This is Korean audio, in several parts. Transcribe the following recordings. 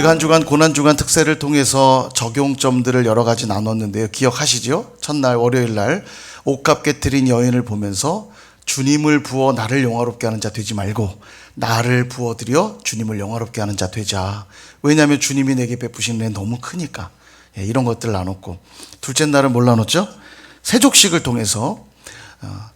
우리가 한 주간 고난주간 특세를 통해서 적용점들을 여러 가지 나눴는데요. 기억하시죠? 첫날 월요일 날 옷값 깨트린 여인을 보면서 주님을 부어 나를 영화롭게 하는 자 되지 말고 나를 부어드려 주님을 영화롭게 하는 자 되자. 왜냐하면 주님이 내게 베푸신 은혜 너무 크니까. 이런 것들을 나눴고, 둘째 날은 뭘 나눴죠? 세족식을 통해서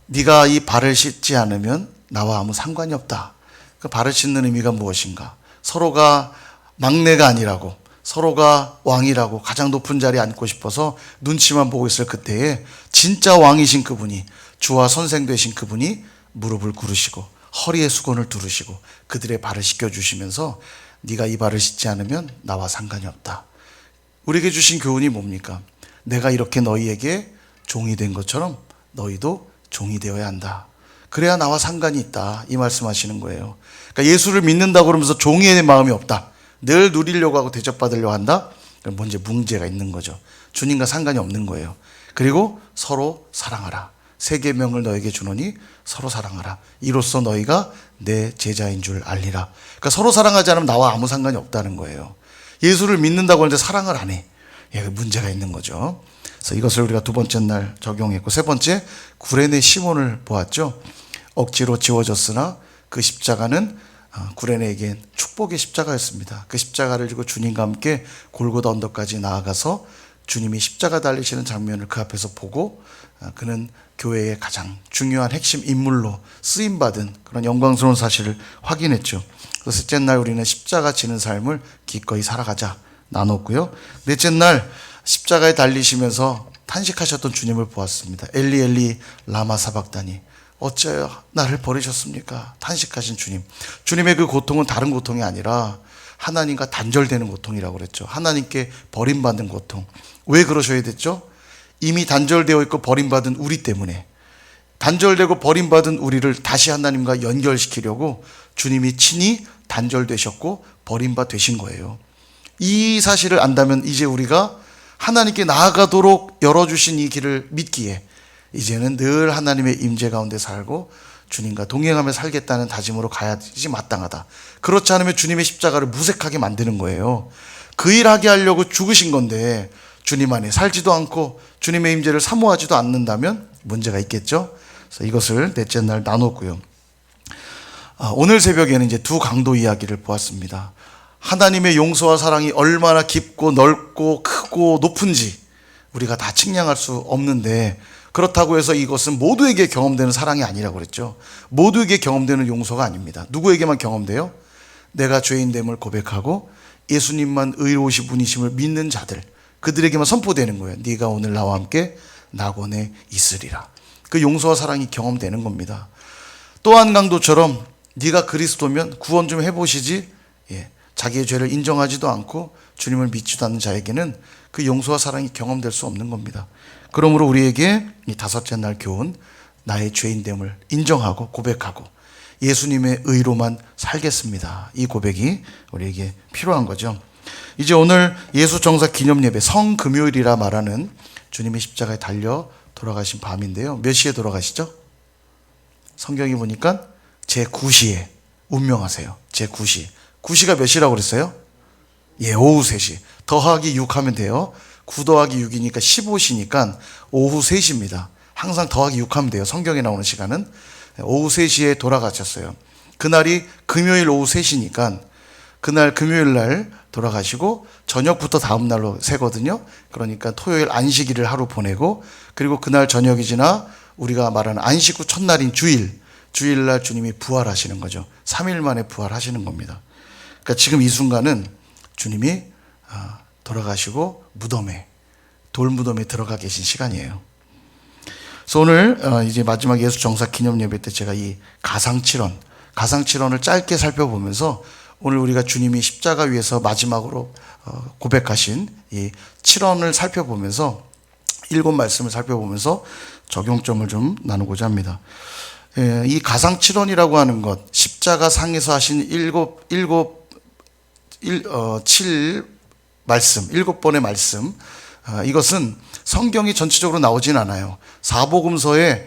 네가 이 발을 씻지 않으면 나와 아무 상관이 없다. 그 발을 씻는 의미가 무엇인가? 서로가 막내가 아니라고, 서로가 왕이라고 가장 높은 자리에 앉고 싶어서 눈치만 보고 있을 그때에 진짜 왕이신 그분이, 주와 선생 되신 그분이 무릎을 꿇으시고 허리에 수건을 두르시고 그들의 발을 씻겨주시면서 네가 이 발을 씻지 않으면 나와 상관이 없다. 우리에게 주신 교훈이 뭡니까? 내가 이렇게 너희에게 종이 된 것처럼 너희도 종이 되어야 한다. 그래야 나와 상관이 있다. 이 말씀하시는 거예요. 그러니까 예수를 믿는다고 그러면서 종이의 마음이 없다. 늘 누리려고 하고 대접받으려고 한다? 그럼 먼저 문제가 있는 거죠. 주님과 상관이 없는 거예요. 그리고 서로 사랑하라. 세 계명을 너에게 주노니 서로 사랑하라. 이로써 너희가 내 제자인 줄 알리라. 그러니까 서로 사랑하지 않으면 나와 아무 상관이 없다는 거예요. 예수를 믿는다고 하는데 사랑을 안 해. 문제가 있는 거죠. 그래서 이것을 우리가 두 번째 날 적용했고, 세 번째 구레네 시몬을 보았죠. 억지로 지워졌으나 그 십자가는 구레네에겐 축복의 십자가였습니다. 그 십자가를 지고 주님과 함께 골고다 언덕까지 나아가서 주님이 십자가 달리시는 장면을 그 앞에서 보고 그는 교회의 가장 중요한 핵심 인물로 쓰임받은 그런 영광스러운 사실을 확인했죠. 그래서 셋째 날 우리는 십자가 지는 삶을 기꺼이 살아가자 나눴고요. 넷째 날 십자가에 달리시면서 탄식하셨던 주님을 보았습니다. 엘리 엘리 라마 사박다니, 어찌하여 나를 버리셨습니까? 탄식하신 주님. 주님의 그 고통은 다른 고통이 아니라 하나님과 단절되는 고통이라고 그랬죠. 하나님께 버림받는 고통. 왜 그러셔야 됐죠? 이미 단절되어 있고 버림받은 우리 때문에, 단절되고 버림받은 우리를 다시 하나님과 연결시키려고 주님이 친히 단절되셨고 버림받 되신 거예요. 이 사실을 안다면 이제 우리가 하나님께 나아가도록 열어주신 이 길을 믿기에 이제는 늘 하나님의 임재 가운데 살고 주님과 동행하며 살겠다는 다짐으로 가야지 마땅하다. 그렇지 않으면 주님의 십자가를 무색하게 만드는 거예요. 그 일 하게 하려고 죽으신 건데 주님 안에 살지도 않고 주님의 임재를 사모하지도 않는다면 문제가 있겠죠. 그래서 이것을 넷째 날 나눴고요. 오늘 새벽에는 이제 두 강도 이야기를 보았습니다. 하나님의 용서와 사랑이 얼마나 깊고 넓고 크고 높은지 우리가 다 측량할 수 없는데, 그렇다고 해서 이것은 모두에게 경험되는 사랑이 아니라고 그랬죠. 모두에게 경험되는 용서가 아닙니다. 누구에게만 경험돼요? 내가 죄인됨을 고백하고 예수님만 의로우신 분이심을 믿는 자들, 그들에게만 선포되는 거예요. 네가 오늘 나와 함께 낙원에 있으리라. 그 용서와 사랑이 경험되는 겁니다. 또 한 강도처럼 네가 그리스도면 구원 좀 해보시지, 자기의 죄를 인정하지도 않고 주님을 믿지도 않는 자에게는 그 용서와 사랑이 경험될 수 없는 겁니다. 그러므로 우리에게 이 다섯째 날 교훈, 나의 죄인됨을 인정하고 고백하고 예수님의 의로만 살겠습니다. 이 고백이 우리에게 필요한 거죠. 이제 오늘 예수 정사 기념 예배, 성금요일이라 말하는 주님의 십자가에 달려 돌아가신 밤인데요. 몇 시에 돌아가시죠? 성경이 보니까 제9시에 운명하세요. 제9시. 9시가 몇 시라고 그랬어요? 오후 3시. 더하기 6 하면 돼요. 9 더하기 6이니까 15시니까 오후 3시입니다. 항상 더하기 6 하면 돼요. 성경에 나오는 시간은. 오후 3시에 돌아가셨어요. 그날이 금요일 오후 3시니까 그날 금요일 날 돌아가시고 저녁부터 다음 날로 세거든요. 그러니까 토요일 안식일을 하루 보내고, 그리고 그날 저녁이 지나 우리가 말하는 안식 후 첫날인 주일날 주님이 부활하시는 거죠. 3일 만에 부활하시는 겁니다. 그러니까 지금 이 순간은 주님이 돌아가시고 돌무덤에 들어가 계신 시간이에요. 그래서 오늘 이제 마지막 예수 정사 기념 예배 때 제가 이 가상칠언을 짧게 살펴보면서 오늘 우리가 주님이 십자가 위에서 마지막으로 고백하신 이 칠언을 살펴보면서 7말씀을 살펴보면서 적용점을 좀 나누고자 합니다. 이 가상칠언이라고 하는 것, 십자가 상에서 하신 7번의 말씀, 이것은 성경이 전체적으로 나오진 않아요. 사복음서에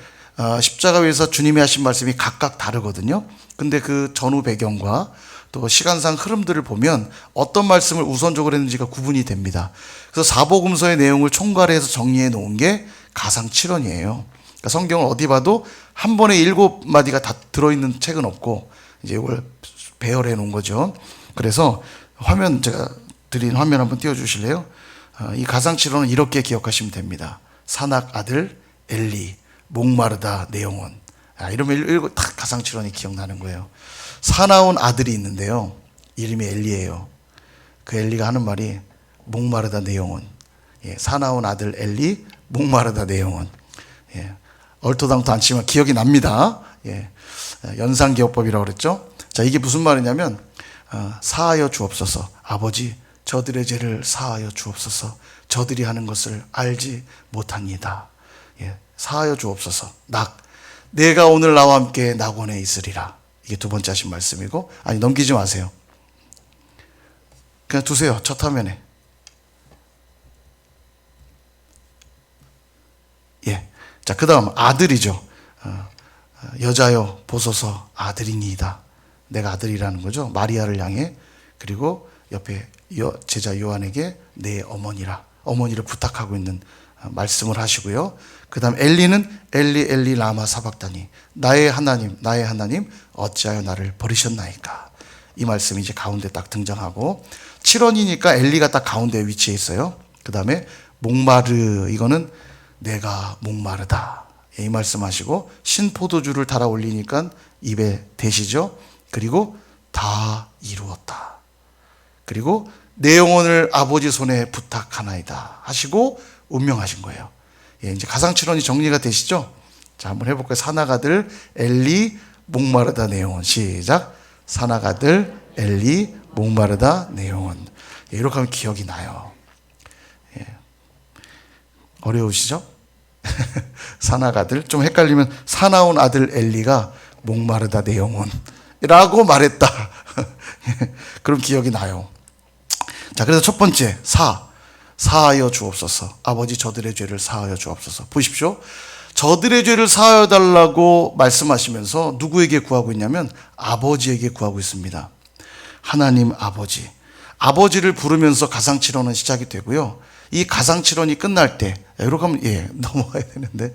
십자가 위에서 주님이 하신 말씀이 각각 다르거든요. 근데 그 전후 배경과 또 시간상 흐름들을 보면 어떤 말씀을 우선적으로 했는지가 구분이 됩니다. 그래서 사복음서의 내용을 총괄해서 정리해 놓은 게 가상칠언이에요. 그러니까 성경을 어디 봐도 한 번에 7마디가 다 들어있는 책은 없고 이제 이걸 배열해 놓은 거죠. 그래서 화면, 제가 드린 화면 한번 띄워주실래요? 이 가상칠언은 이렇게 기억하시면 됩니다. 산악 아들 엘리, 목마르다 내 영혼. 이러면 읽고 딱 가상칠언이 기억나는 거예요. 사나운 아들이 있는데요, 이름이 엘리예요. 그 엘리가 하는 말이 목마르다 내 영혼. 사나운 아들 엘리, 목마르다 내 영혼. 얼토당토 안 치면 기억이 납니다. 연상기억법이라고 그랬죠. 자, 이게 무슨 말이냐면 사하여 주옵소서. 아버지, 저들의 죄를 사하여 주옵소서. 저들이 하는 것을 알지 못합니다. 사하여 주옵소서. 내가 오늘 나와 함께 낙원에 있으리라. 이게 두 번째 하신 말씀이고, 아니 넘기지 마세요. 그냥 두세요. 첫 화면에. 자, 그 다음 아들이죠. 여자여 보소서 아들이니이다. 내가 아들이라는 거죠. 마리아를 향해. 그리고 옆에 제자 요한에게 내 어머니라, 어머니를 부탁하고 있는 말씀을 하시고요. 그 다음 엘리는 엘리 엘리 라마 사박다니, 나의 하나님 나의 하나님 어찌하여 나를 버리셨나이까. 이 말씀이 이제 가운데 딱 등장하고, 7원이니까 엘리가 딱 가운데 위치해 있어요. 그 다음에 목마르, 이거는 내가 목마르다, 이 말씀하시고, 신포도주를 달아 올리니까 입에 대시죠. 그리고 다 이루었다. 그리고 내 영혼을 아버지 손에 부탁하나이다 하시고 운명하신 거예요. 이제 가상칠언이 정리가 되시죠? 자, 한번 해볼까요? 산악아들 엘리 목마르다 내 영혼. 시작. 산악아들 엘리 목마르다 내 영혼. 이렇게 하면 기억이 나요. 어려우시죠? 산악아들, 좀 헷갈리면 사나운 아들 엘리가 목마르다 내 영혼 라고 말했다. 그럼 기억이 나요. 자, 그래서 첫 번째, 사하여 주옵소서. 아버지, 저들의 죄를 사하여 주옵소서. 보십시오. 저들의 죄를 사하여 달라고 말씀하시면서 누구에게 구하고 있냐면 아버지에게 구하고 있습니다. 하나님 아버지. 아버지를 부르면서 가상칠언은 시작이 되고요. 이 가상칠언이 끝날 때, 이렇게 하면 넘어가야 되는데,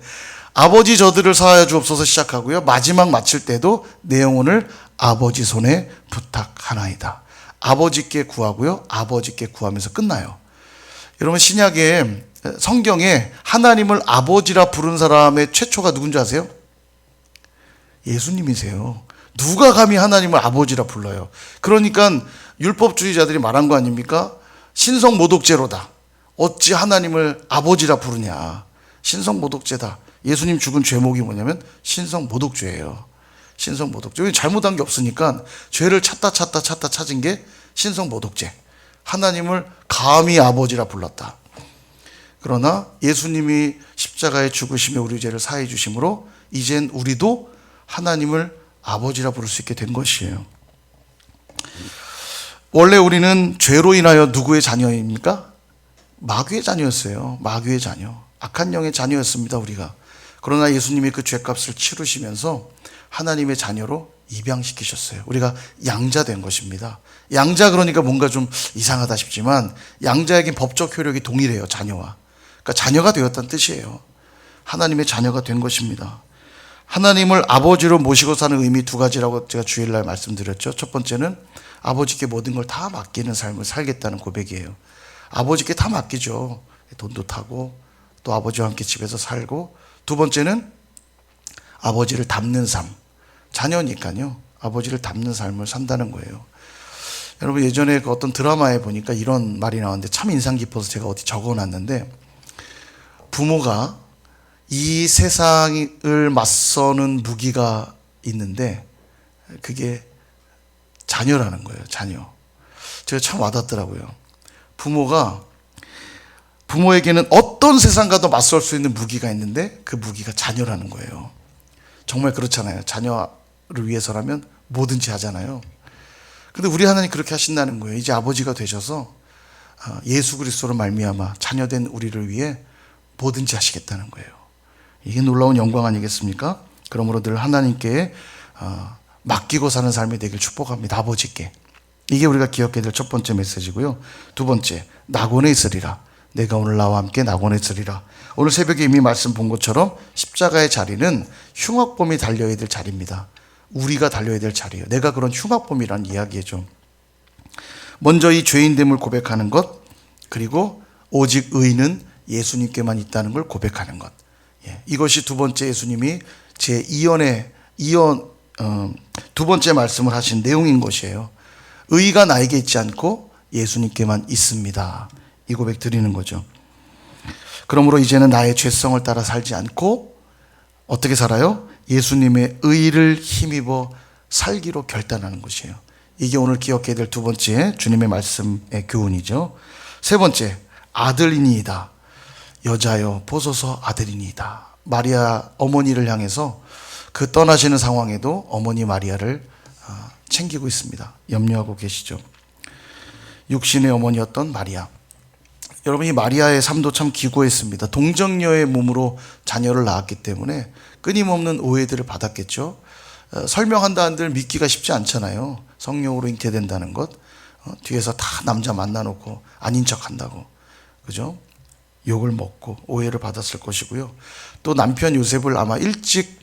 아버지 저들을 사하여 주옵소서 시작하고요. 마지막 마칠 때도 내 영혼을 아버지 손에 부탁하나이다. 아버지께 구하고요. 아버지께 구하면서 끝나요. 여러분, 신약에, 성경에 하나님을 아버지라 부른 사람의 최초가 누군지 아세요? 예수님이세요. 누가 감히 하나님을 아버지라 불러요? 그러니까 율법주의자들이 말한 거 아닙니까? 신성모독죄로다. 어찌 하나님을 아버지라 부르냐. 신성모독죄다. 예수님 죽은 죄목이 뭐냐면 신성모독죄예요. 신성모독죄. 잘못한 게 없으니까 죄를 찾다 찾은 게 신성모독죄. 하나님을 감히 아버지라 불렀다. 그러나 예수님이 십자가에 죽으시며 우리 죄를 사해 주심으로 이젠 우리도 하나님을 아버지라 부를 수 있게 된 것이에요. 원래 우리는 죄로 인하여 누구의 자녀입니까? 마귀의 자녀였어요. 마귀의 자녀. 악한 영의 자녀였습니다, 우리가. 그러나 예수님이 그 죄값을 치르시면서 하나님의 자녀로 입양시키셨어요. 우리가 양자 된 것입니다. 양자, 그러니까 뭔가 좀 이상하다 싶지만 양자에겐 법적 효력이 동일해요, 자녀와. 그러니까 자녀가 되었다는 뜻이에요. 하나님의 자녀가 된 것입니다. 하나님을 아버지로 모시고 사는 의미 두 가지라고 제가 주일날 말씀드렸죠. 첫 번째는 아버지께 모든 걸 다 맡기는 삶을 살겠다는 고백이에요. 아버지께 다 맡기죠. 돈도 타고 또 아버지와 함께 집에서 살고, 두 번째는 아버지를 닮는 삶. 자녀니까요. 아버지를 닮는 삶을 산다는 거예요. 여러분, 예전에 그 어떤 드라마에 보니까 이런 말이 나왔는데 참 인상 깊어서 제가 어디 적어놨는데, 부모가 이 세상을 맞서는 무기가 있는데 그게 자녀라는 거예요. 자녀. 제가 참 와닿더라고요. 부모에게는 어떤 세상과도 맞설 수 있는 무기가 있는데 그 무기가 자녀라는 거예요. 정말 그렇잖아요. 자녀를 위해서라면 뭐든지 하잖아요. 근데 우리 하나님 그렇게 하신다는 거예요. 이제 아버지가 되셔서 예수 그리스도로 말미암아 자녀된 우리를 위해 뭐든지 하시겠다는 거예요. 이게 놀라운 영광 아니겠습니까? 그러므로 늘 하나님께 맡기고 사는 삶이 되길 축복합니다. 아버지께. 이게 우리가 기억해야 될 첫 번째 메시지고요. 두 번째, 낙원에 있으리라. 내가 오늘 나와 함께 낙원에 있으리라. 오늘 새벽에 이미 말씀 본 것처럼 십자가의 자리는 흉악범이 달려야 될 자리입니다. 우리가 달려야 될 자리예요. 내가 그런 흉악범이라는 이야기죠. 먼저 이 죄인됨을 고백하는 것, 그리고 오직 의는 예수님께만 있다는 걸 고백하는 것. 이것이 두 번째 예수님이 제 두 번째 말씀을 하신 내용인 것이에요. 의가 나에게 있지 않고 예수님께만 있습니다. 이 고백 드리는 거죠. 그러므로 이제는 나의 죄성을 따라 살지 않고 어떻게 살아요? 예수님의 의를 힘입어 살기로 결단하는 것이에요. 이게 오늘 기억해야 될 두 번째 주님의 말씀의 교훈이죠. 세 번째, 아들이니이다. 여자여 보소서 아들이니이다. 마리아 어머니를 향해서 그 떠나시는 상황에도 어머니 마리아를 챙기고 있습니다. 염려하고 계시죠. 육신의 어머니였던 마리아. 여러분, 이 마리아의 삶도 참 기고했습니다. 동정녀의 몸으로 자녀를 낳았기 때문에 끊임없는 오해들을 받았겠죠. 설명한다 한들 믿기가 쉽지 않잖아요. 성령으로 잉태된다는 것. 뒤에서 다 남자 만나놓고 아닌 척한다고. 그죠? 욕을 먹고 오해를 받았을 것이고요. 또 남편 요셉을 아마 일찍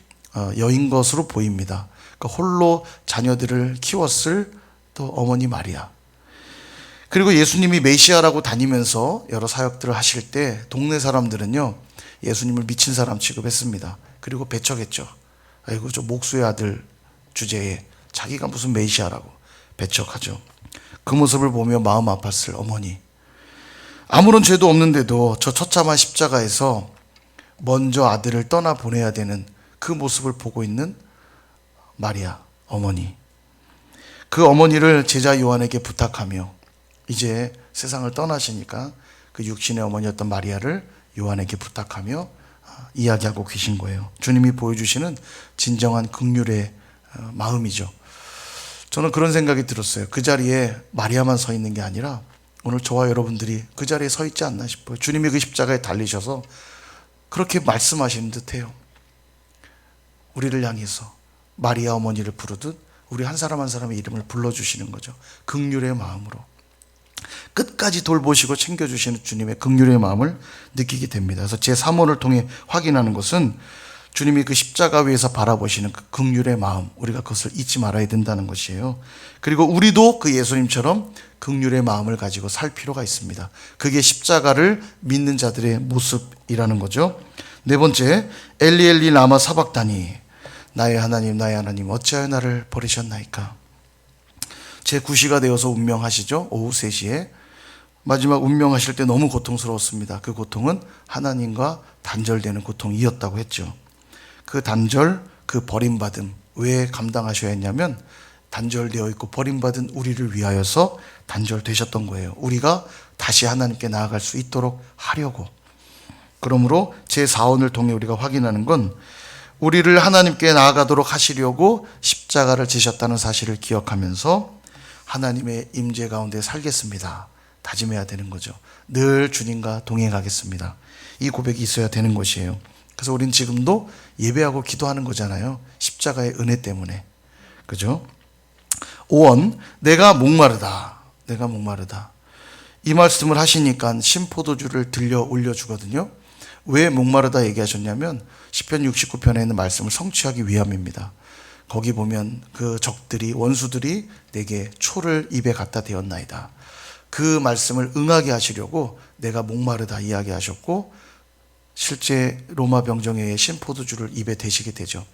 여인 것으로 보입니다. 그러니까 홀로 자녀들을 키웠을 또 어머니 마리아. 그리고 예수님이 메시아라고 다니면서 여러 사역들을 하실 때 동네 사람들은요, 예수님을 미친 사람 취급했습니다. 그리고 배척했죠. 아이고, 저 목수의 아들 주제에 자기가 무슨 메시아라고 배척하죠. 그 모습을 보며 마음 아팠을 어머니. 아무런 죄도 없는데도 저 처참한 십자가에서 먼저 아들을 떠나 보내야 되는 그 모습을 보고 있는 마리아 어머니. 그 어머니를 제자 요한에게 부탁하며 이제 세상을 떠나시니까 그 육신의 어머니였던 마리아를 요한에게 부탁하며 이야기하고 계신 거예요. 주님이 보여주시는 진정한 긍휼의 마음이죠. 저는 그런 생각이 들었어요. 그 자리에 마리아만 서 있는 게 아니라 오늘 저와 여러분들이 그 자리에 서 있지 않나 싶어요. 주님이 그 십자가에 달리셔서 그렇게 말씀하시는 듯해요. 우리를 향해서 마리아 어머니를 부르듯 우리 한 사람 한 사람의 이름을 불러주시는 거죠. 긍휼의 마음으로 끝까지 돌보시고 챙겨주시는 주님의 긍휼의 마음을 느끼게 됩니다. 그래서 제 3원을 통해 확인하는 것은 주님이 그 십자가 위에서 바라보시는 그 긍휼의 마음, 우리가 그것을 잊지 말아야 된다는 것이에요. 그리고 우리도 그 예수님처럼 긍휼의 마음을 가지고 살 필요가 있습니다. 그게 십자가를 믿는 자들의 모습이라는 거죠. 네 번째, 엘리 엘리 라마 사박다니. 나의 하나님 어찌하여 나를 버리셨나이까. 제 9시가 되어서 운명하시죠. 오후 3시에 마지막 운명하실 때 너무 고통스러웠습니다. 그 고통은 하나님과 단절되는 고통이었다고 했죠. 그 단절, 그 버림받음, 왜 감당하셔야 했냐면 단절되어 있고 버림받은 우리를 위하여서 단절되셨던 거예요. 우리가 다시 하나님께 나아갈 수 있도록 하려고. 그러므로 제4원을 통해 우리가 확인하는 건 우리를 하나님께 나아가도록 하시려고 십자가를 지셨다는 사실을 기억하면서 하나님의 임재 가운데 살겠습니다. 다짐해야 되는 거죠. 늘 주님과 동행하겠습니다. 이 고백이 있어야 되는 것이에요. 그래서 우린 지금도 예배하고 기도하는 거잖아요. 십자가의 은혜 때문에. 그죠? 5원, 내가 목마르다. 내가 목마르다. 이 말씀을 하시니까 신포도주를 들려 올려주거든요. 왜 목마르다 얘기하셨냐면 시편 69편에 있는 말씀을 성취하기 위함입니다. 거기 보면 그 적들이, 원수들이 내게 초를 입에 갖다 대었나이다. 그 말씀을 응하게 하시려고 내가 목마르다 이야기하셨고, 실제 로마 병정에 의해 신포도주를 입에 대시게 되죠.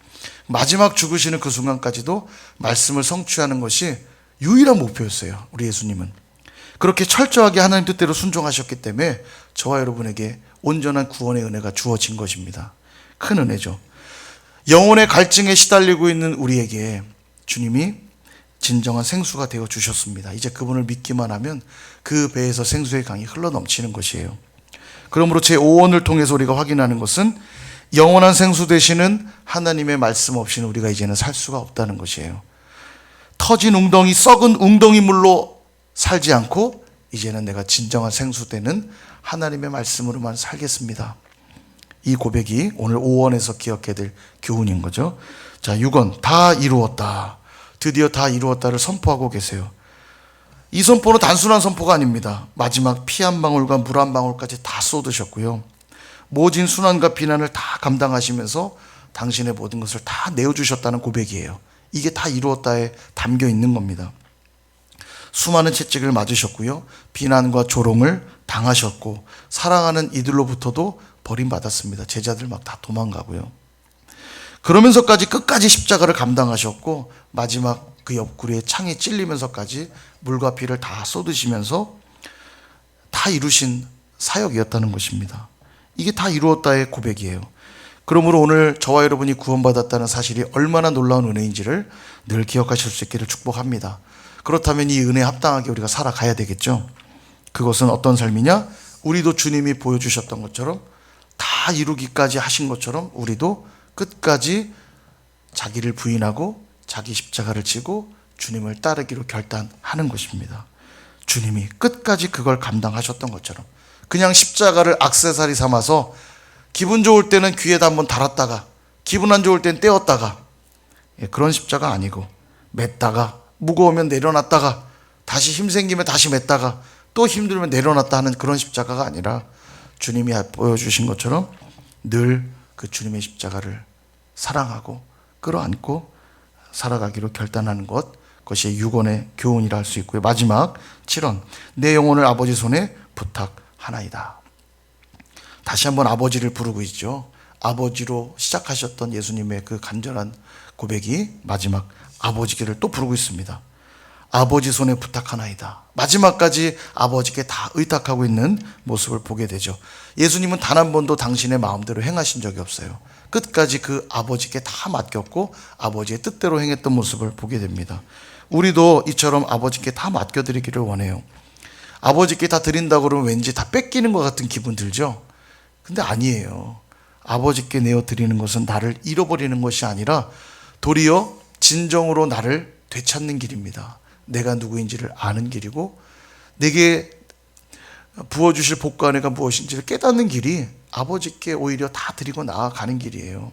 마지막 죽으시는 그 순간까지도 말씀을 성취하는 것이 유일한 목표였어요. 우리 예수님은 그렇게 철저하게 하나님 뜻대로 순종하셨기 때문에 저와 여러분에게 온전한 구원의 은혜가 주어진 것입니다. 큰 은혜죠. 영혼의 갈증에 시달리고 있는 우리에게 주님이 진정한 생수가 되어 주셨습니다. 이제 그분을 믿기만 하면 그 배에서 생수의 강이 흘러넘치는 것이에요. 그러므로 제5원을 통해서 우리가 확인하는 것은 영원한 생수 되시는 하나님의 말씀 없이는 우리가 이제는 살 수가 없다는 것이에요. 터진 웅덩이, 썩은 웅덩이 물로 살지 않고 이제는 내가 진정한 생수 되는 하나님의 말씀으로만 살겠습니다. 이 고백이 오늘 5원에서 기억해야 될 교훈인 거죠. 자, 6원, 다 이루었다. 드디어 다 이루었다를 선포하고 계세요. 이 선포는 단순한 선포가 아닙니다. 마지막 피 한 방울과 물 한 방울까지 다 쏟으셨고요. 모진 순환과 비난을 다 감당하시면서 당신의 모든 것을 다 내어주셨다는 고백이에요. 이게 다 이루었다에 담겨 있는 겁니다. 수많은 채찍을 맞으셨고요. 비난과 조롱을 당하셨고 사랑하는 이들로부터도 버림받았습니다. 제자들 막 다 도망가고요. 그러면서까지 끝까지 십자가를 감당하셨고 마지막 그 옆구리에 창이 찔리면서까지 물과 피를 다 쏟으시면서 다 이루신 사역이었다는 것입니다. 이게 다 이루었다의 고백이에요. 그러므로 오늘 저와 여러분이 구원받았다는 사실이 얼마나 놀라운 은혜인지를 늘 기억하실 수 있기를 축복합니다. 그렇다면 이 은혜에 합당하게 우리가 살아가야 되겠죠. 그것은 어떤 삶이냐? 우리도 주님이 보여주셨던 것처럼 다 이루기까지 하신 것처럼 우리도 끝까지 자기를 부인하고 자기 십자가를 지고 주님을 따르기로 결단하는 것입니다. 주님이 끝까지 그걸 감당하셨던 것처럼 그냥 십자가를 액세서리 삼아서 기분 좋을 때는 귀에다 한번 달았다가 기분 안 좋을 땐 떼었다가 그런 십자가 아니고 맸다가 무거우면 내려놨다가 다시 힘 생기면 다시 맸다가 또 힘들면 내려놨다 하는 그런 십자가가 아니라 주님이 보여주신 것처럼 늘 그 주님의 십자가를 사랑하고 끌어안고 살아가기로 결단하는 것, 그것이 육원의 교훈이라 할 수 있고요. 마지막 7원, 내 영혼을 아버지 손에 부탁하나이다. 다시 한번 아버지를 부르고 있죠. 아버지로 시작하셨던 예수님의 그 간절한 고백이 마지막 아버지께를 또 부르고 있습니다. 아버지 손에 부탁하나이다. 마지막까지 아버지께 다 의탁하고 있는 모습을 보게 되죠. 예수님은 단 한 번도 당신의 마음대로 행하신 적이 없어요. 끝까지 그 아버지께 다 맡겼고 아버지의 뜻대로 행했던 모습을 보게 됩니다. 우리도 이처럼 아버지께 다 맡겨드리기를 원해요. 아버지께 다 드린다고 그러면 왠지 다 뺏기는 것 같은 기분 들죠? 근데 아니에요. 아버지께 내어드리는 것은 나를 잃어버리는 것이 아니라 도리어 진정으로 나를 되찾는 길입니다. 내가 누구인지를 아는 길이고 내게 부어주실 복과 은혜가 무엇인지를 깨닫는 길이 아버지께 오히려 다 드리고 나아가는 길이에요.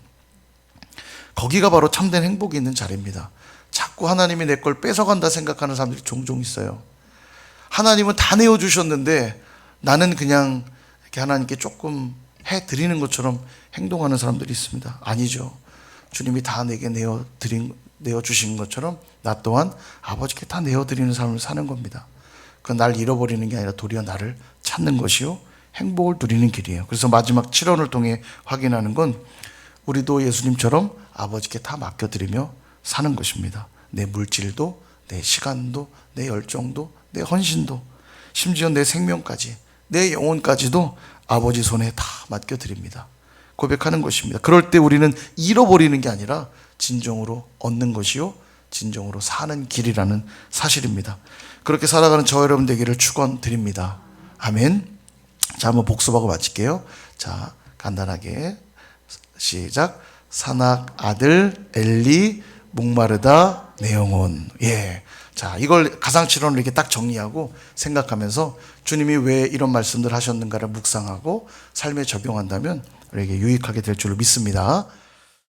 거기가 바로 참된 행복이 있는 자리입니다. 자꾸 하나님이 내 걸 뺏어간다 생각하는 사람들이 종종 있어요. 하나님은 다 내어주셨는데 나는 그냥 이렇게 하나님께 조금 해드리는 것처럼 행동하는 사람들이 있습니다. 아니죠. 주님이 다 내게 내어주신 것처럼 나 또한 아버지께 다 내어드리는 삶을 사는 겁니다. 그건 날 잃어버리는 게 아니라 도리어 나를 찾는 것이요 행복을 누리는 길이에요. 그래서 마지막 7원을 통해 확인하는 건 우리도 예수님처럼 아버지께 다 맡겨드리며 사는 것입니다. 내 물질도, 내 시간도, 내 열정도, 내 헌신도, 심지어 내 생명까지, 내 영혼까지도 아버지 손에 다 맡겨드립니다. 고백하는 것입니다. 그럴 때 우리는 잃어버리는 게 아니라 진정으로 얻는 것이요 진정으로 사는 길이라는 사실입니다. 그렇게 살아가는 저 여러분 되기를 축원드립니다. 아멘. 자, 한번 복습하고 마칠게요. 자, 간단하게 시작. 산악 아들 엘리 목마르다 내 영혼. 예. 자, 이걸 가상치론을 이렇게 딱 정리하고 생각하면서 주님이 왜 이런 말씀들 하셨는가를 묵상하고 삶에 적용한다면 우리에게 유익하게 될 줄로 믿습니다.